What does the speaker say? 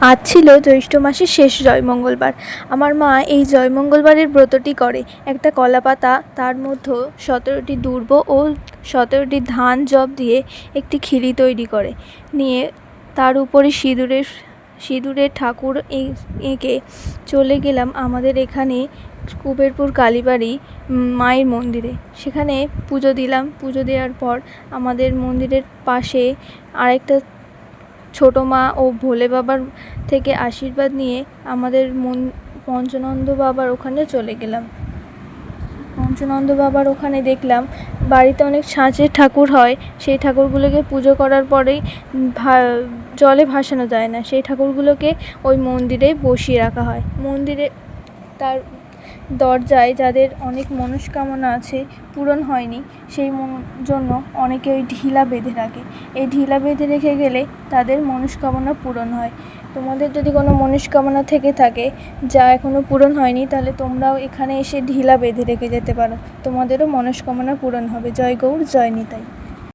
আজ ছিল জ্যৈষ্ঠ মাসের শেষ জয়মঙ্গলবার। আমার মা এই জয়মঙ্গলবারের ব্রতটি করে। একটা কলাপাতা, তার মধ্যে 17টি দুর্ব ও 17টি ধান জব দিয়ে একটি খিলি তৈরি করে নিয়ে তার উপরে সিঁদুরের ঠাকুর এঁকে চলে গেলাম আমাদের এখানে কুবেরপুর কালীবাড়ি মায়ের মন্দিরে। সেখানে পুজো দিলাম। পুজো দেওয়ার পর আমাদের মন্দিরের পাশে আরেকটা ছোটো মা ও ভোলে বাবার থেকে আশীর্বাদ নিয়ে আমাদের পঞ্চানন্দ বাবার ওখানে চলে গেলাম। পঞ্চানন্দ বাবার ওখানে দেখলাম বাড়িতে অনেক ছাঁচের ঠাকুর হয়, সেই ঠাকুরগুলোকে পুজো করার পরেই জলে ভাসানো যায় না, সেই ঠাকুরগুলোকে ওই মন্দিরে বসিয়ে রাখা হয়। মন্দিরে তার দরজায় যাদের অনেক মনস্কামনা আছে, পূরণ হয়নি, সেই জন্য অনেকে ওই ঢিলা বেঁধে রাখে। এই ঢিলা বেঁধে রেখে গেলে তাদের মনস্কামনা পূরণ হয়। তোমাদের যদি কোনো মনস্কামনা থেকে থাকে যা এখনও পূরণ হয়নি, তাহলে তোমরাও এখানে এসে ঢিলা বেঁধে রেখে যেতে পারো, তোমাদেরও মনস্কামনা পূরণ হবে। জয় গৌর, জয় নিতাই।